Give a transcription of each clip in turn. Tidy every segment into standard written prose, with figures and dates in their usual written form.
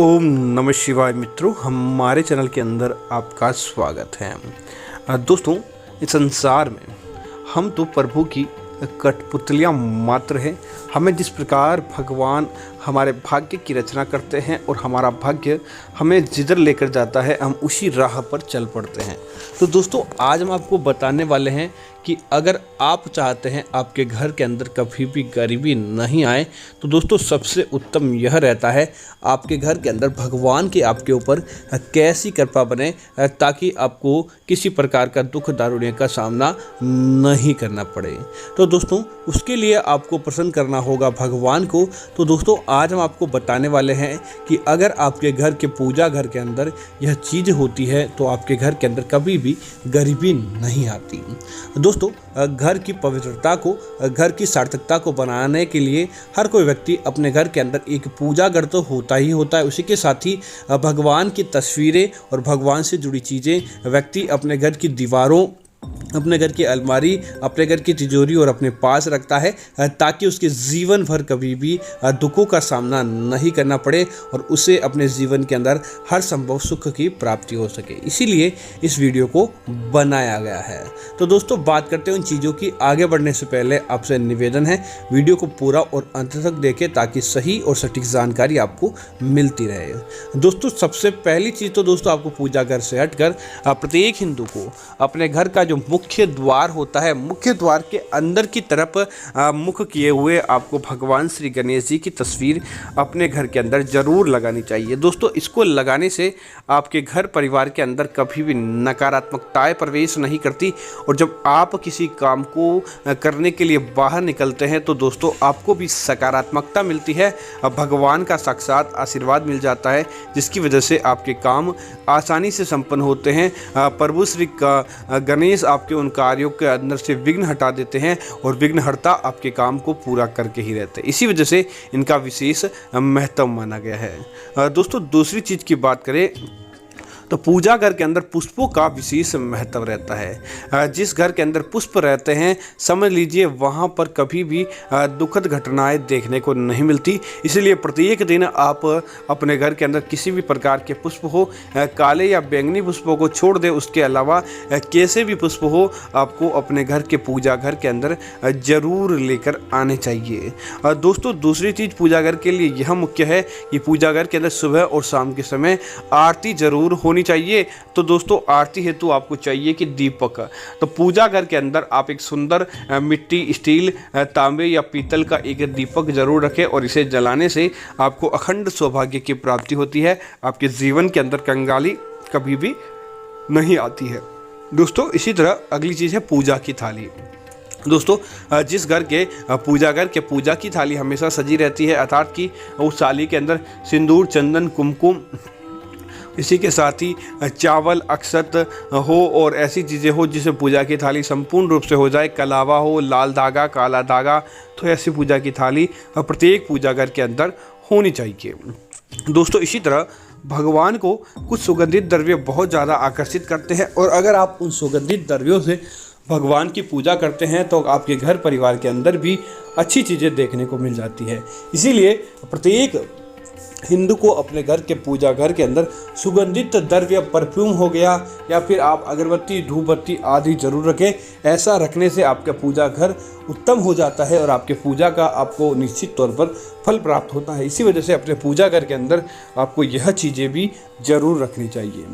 ओम नमः शिवाय मित्रों, हमारे चैनल के अंदर आपका स्वागत है। दोस्तों, इस संसार में हम तो प्रभु की कठपुतलियाँ मात्र हैं। हमें जिस प्रकार भगवान हमारे भाग्य की रचना करते हैं और हमारा भाग्य हमें जिधर लेकर जाता है हम उसी राह पर चल पड़ते हैं। तो दोस्तों, आज हम आपको बताने वाले हैं कि अगर आप चाहते हैं आपके घर के अंदर कभी भी गरीबी नहीं आए, तो दोस्तों सबसे उत्तम यह रहता है आपके घर के अंदर भगवान की आपके ऊपर कैसी कृपा बने ताकि आपको किसी प्रकार का दुख दारुण्य का सामना नहीं करना पड़े। तो दोस्तों, उसके लिए आपको प्रसन्न करना होगा भगवान को। तो दोस्तों, आज हम आपको बताने वाले हैं कि अगर आपके घर के पूजा घर के अंदर यह चीज़ होती है तो आपके घर के अंदर कभी भी गरीबी नहीं आती। दोस्तों, घर की पवित्रता को, घर की सार्थकता को बनाने के लिए हर कोई व्यक्ति अपने घर के अंदर एक पूजा घर तो होता ही होता है। उसी के साथ ही भगवान की तस्वीरें और भगवान से जुड़ी चीज़ें व्यक्ति अपने घर की दीवारों, अपने घर की अलमारी, अपने घर की तिजोरी और अपने पास रखता है ताकि उसके जीवन भर कभी भी दुखों का सामना नहीं करना पड़े और उसे अपने जीवन के अंदर हर संभव सुख की प्राप्ति हो सके। इसीलिए इस वीडियो को बनाया गया है। तो दोस्तों, बात करते हैं उन चीज़ों की। आगे बढ़ने से पहले आपसे निवेदन है, वीडियो को पूरा और अंत तक देखें ताकि सही और सटीक जानकारी आपको मिलती रहे। दोस्तों, सबसे पहली चीज़ तो दोस्तों आपको पूजा घर से हटकर प्रत्येक हिंदू को अपने घर का जो मुख्य द्वार होता है, मुख्य द्वार के अंदर की तरफ मुख किए हुए आपको भगवान श्री गणेश जी की तस्वीर अपने घर के अंदर जरूर लगानी चाहिए। दोस्तों, इसको लगाने से आपके घर परिवार के अंदर कभी भी नकारात्मकताएं प्रवेश नहीं करती और जब आप किसी काम को करने के लिए बाहर निकलते हैं तो दोस्तों आपको भी सकारात्मकता मिलती है, भगवान का साक्षात आशीर्वाद मिल जाता है, जिसकी वजह से आपके काम आसानी से संपन्न होते हैं। प्रभु श्री गणेश आपके उन कार्यों के अंदर से विघ्न हटा देते हैं और विघ्नहर्ता आपके काम को पूरा करके ही रहते हैं। इसी वजह से इनका विशेष महत्व माना गया है। दोस्तों, दूसरी चीज़ की बात करें तो पूजा घर के अंदर पुष्पों का विशेष महत्व रहता है। जिस घर के अंदर पुष्प रहते हैं, समझ लीजिए वहाँ पर कभी भी दुखद घटनाएं देखने को नहीं मिलती। इसलिए प्रत्येक दिन आप अपने घर के अंदर किसी भी प्रकार के पुष्प हो, काले या बैंगनी पुष्पों को छोड़ दें, उसके अलावा कैसे भी पुष्प हो आपको अपने घर के पूजा घर के अंदर ज़रूर लेकर आने चाहिए। दोस्तों, दूसरी चीज़ पूजा घर के लिए यह मुख्य है कि पूजा घर के अंदर सुबह और शाम के समय आरती जरूर होनी चाहिए। तो दोस्तों, आरती हेतु आपको चाहिए कि दीपक। तो पूजा घर के अंदर आप एक सुंदर मिट्टी, स्टील, तांबे या पीतल का एक दीपक जरूर रखें और इसे जलाने से आपको अखंड सौभाग्य की प्राप्ति होती है। आपके जीवन के अंदर कंगाली कभी भी नहीं आती है। दोस्तों, इसी तरह अगली चीज़ है पूजा की थाली। दोस्तों, जिस घर के पूजा घर के पूजा की थाली हमेशा सजी रहती है, अर्थात कि उस थाली के अंदर सिंदूर, चंदन, कुमकुम, इसी के साथ ही चावल, अक्षत हो और ऐसी चीज़ें हो जिससे पूजा की थाली संपूर्ण रूप से हो जाए, कलावा हो, लाल धागा, काला धागा, तो ऐसी पूजा की थाली प्रत्येक पूजा घर के अंदर होनी चाहिए। दोस्तों, इसी तरह भगवान को कुछ सुगंधित द्रव्य बहुत ज़्यादा आकर्षित करते हैं और अगर आप उन सुगंधित द्रव्यों से भगवान की पूजा करते हैं तो आपके घर परिवार के अंदर भी अच्छी चीज़ें देखने को मिल जाती है। इसीलिए प्रत्येक हिंदू को अपने घर के पूजा घर के अंदर सुगंधित द्रव्य, परफ्यूम हो गया या फिर आप अगरबत्ती, धूप बत्ती आदि जरूर रखें। ऐसा रखने से आपका पूजा घर उत्तम हो जाता है और आपके पूजा का आपको निश्चित तौर पर फल प्राप्त होता है। इसी वजह से अपने पूजा घर के अंदर आपको यह चीज़ें भी जरूर रखनी चाहिए।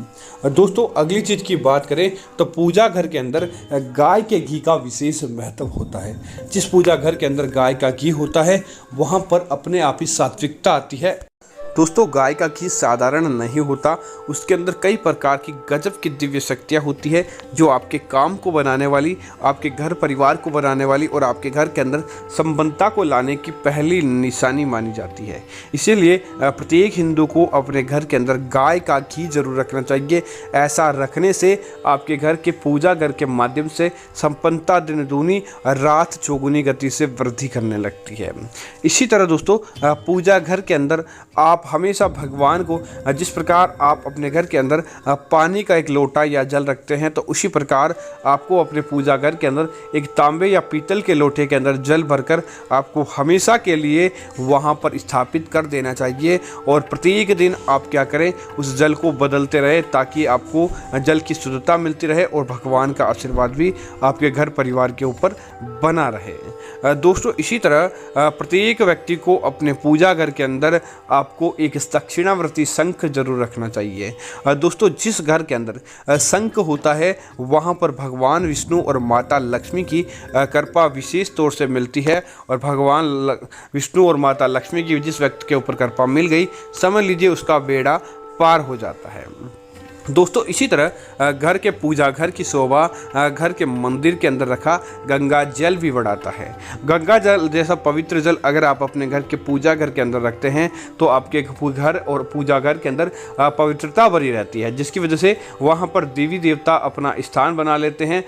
और दोस्तों, अगली चीज़ की बात करें तो पूजा घर के अंदर गाय के घी का विशेष महत्व होता है। जिस पूजा घर के अंदर गाय का घी होता है वहाँ पर अपने आप ही सात्विकता आती है। दोस्तों, गाय का घी साधारण नहीं होता, उसके अंदर कई प्रकार की गजब की दिव्य शक्तियाँ होती है जो आपके काम को बनाने वाली, आपके घर परिवार को बनाने वाली और आपके घर के अंदर संपन्नता को लाने की पहली निशानी मानी जाती है। इसीलिए प्रत्येक हिंदू को अपने घर के अंदर गाय का घी जरूर रखना चाहिए। ऐसा रखने से आपके घर के पूजा घर के माध्यम से संपन्नता दिन दूनी रात चौगुनी गति से वृद्धि करने लगती है। इसी तरह दोस्तों, पूजा घर के अंदर आप हमेशा भगवान को जिस प्रकार आप अपने घर के अंदर पानी का एक लोटा या जल रखते हैं, तो उसी प्रकार आपको अपने पूजा घर के अंदर एक तांबे या पीतल के लोटे के अंदर जल भरकर आपको हमेशा के लिए वहाँ पर स्थापित कर देना चाहिए। और प्रत्येक दिन आप क्या करें, उस जल को बदलते रहे ताकि आपको जल की शुद्धता मिलती रहे और भगवान का आशीर्वाद भी आपके घर परिवार के ऊपर बना रहे। दोस्तों, इसी तरह प्रत्येक व्यक्ति को अपने पूजा घर के अंदर आपको एक दक्षिणावर्ती शंख जरूर रखना चाहिए। दोस्तों, जिस घर के अंदर शंख होता है वहाँ पर भगवान विष्णु और माता लक्ष्मी की कृपा विशेष तौर से मिलती है। और भगवान विष्णु और माता लक्ष्मी की जिस व्यक्ति के ऊपर कृपा मिल गई, समझ लीजिए उसका बेड़ा पार हो जाता है। दोस्तों, इसी तरह घर के पूजा घर की शोभा घर के मंदिर के अंदर रखा गंगा जल भी बढ़ाता है। गंगा जल जैसा पवित्र जल अगर आप अपने घर के पूजा घर के अंदर रखते हैं तो आपके घर और पूजा घर के अंदर पवित्रता बनी रहती है, जिसकी वजह से वहाँ पर देवी देवता अपना स्थान बना लेते हैं।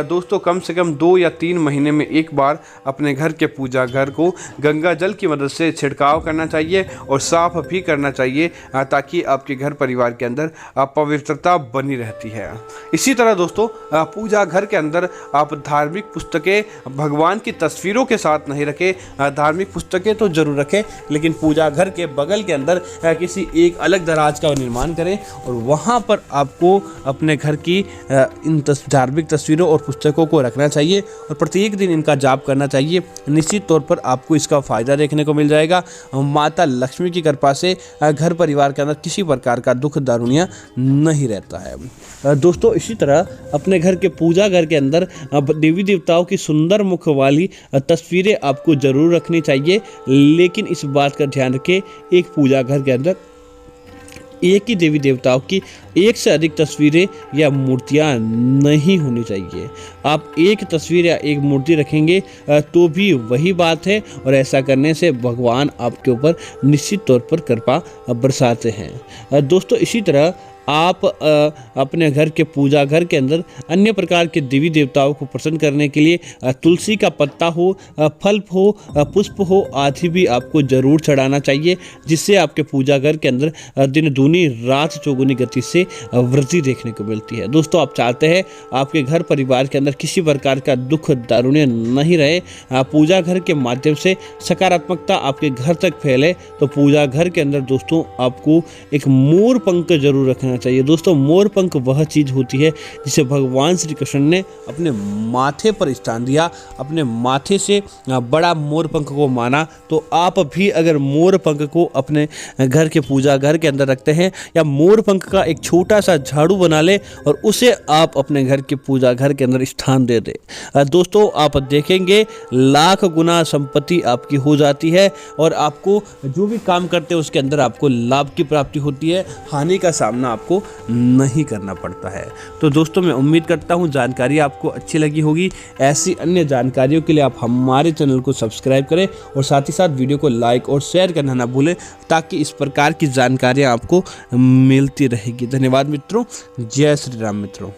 दोस्तों, कम से कम 2 या 3 महीने में एक बार अपने घर के पूजा घर को गंगा जल की मदद से छिड़काव करना चाहिए और साफ भी करना चाहिए, ताकि आपके घर परिवार के अंदर पवित्र बनी रहती है। इसी तरह दोस्तों, पूजा घर के अंदर आप धार्मिक पुस्तकें भगवान की तस्वीरों के साथ नहीं रखें। धार्मिक पुस्तकें तो जरूर रखें, लेकिन पूजा घर के बगल के अंदर किसी एक अलग दराज का निर्माण करें और वहां पर आपको अपने घर की इन धार्मिक तस्वीरों और पुस्तकों को रखना चाहिए और प्रत्येक दिन इनका जाप करना चाहिए। निश्चित तौर पर आपको इसका फायदा देखने को मिल जाएगा। माता लक्ष्मी की कृपा से घर परिवार के अंदर किसी प्रकार का दुख दारुणिया नहीं रहता है। दोस्तों, इसी तरह अपने घर के पूजा घर के अंदर देवी देवताओं की सुंदर मुख वाली तस्वीरें आपको जरूर रखनी चाहिए, लेकिन इस बात का ध्यान रखें, एक पूजा घर के अंदर एक ही देवी देवताओं की एक से अधिक तस्वीरें या मूर्तियां नहीं होनी चाहिए। आप एक तस्वीर या एक मूर्ति रखेंगे तो भी वही बात है, और ऐसा करने से भगवान आपके ऊपर निश्चित तौर पर कृपा बरसाते हैं। दोस्तों, इसी तरह आप अपने घर के पूजा घर के अंदर अन्य प्रकार के देवी देवताओं को प्रसन्न करने के लिए तुलसी का पत्ता हो, फल हो, पुष्प हो आदि भी आपको जरूर चढ़ाना चाहिए, जिससे आपके पूजा घर के अंदर दिन दूनी रात चौगुनी गति से वृद्धि देखने को मिलती है। दोस्तों, आप चाहते हैं आपके घर परिवार के अंदर किसी प्रकार का दुख दारुण्य नहीं रहे, पूजा घर के माध्यम से सकारात्मकता आपके घर तक फैले, तो पूजा घर के अंदर दोस्तों आपको एक मोर पंख जरूर रखना चाहिए। दोस्तों, मोर पंख वह चीज होती है जिसे भगवान श्री कृष्ण ने अपने माथे पर स्थान दिया, अपने माथे से बड़ा मोर पंख को माना। तो आप भी अगर मोर पंख को अपने घर के पूजा घर के अंदर रखते हैं या मोर पंख का एक छोटा सा झाड़ू बना ले और उसे आप अपने घर के पूजा घर के अंदर स्थान दे दे, दोस्तों आप देखेंगे लाख गुना संपत्ति आपकी हो जाती है और आपको जो भी काम करते हैं उसके अंदर आपको लाभ की प्राप्ति होती है, हानि का सामना आपको नहीं करना पड़ता है। तो दोस्तों, मैं उम्मीद करता हूं जानकारी आपको अच्छी लगी होगी। ऐसी अन्य जानकारियों के लिए आप हमारे चैनल को सब्सक्राइब करें और साथ ही साथ वीडियो को लाइक और शेयर करना ना भूलें, ताकि इस प्रकार की जानकारियां आपको मिलती रहेगी। धन्यवाद मित्रों। जय श्री राम मित्रों।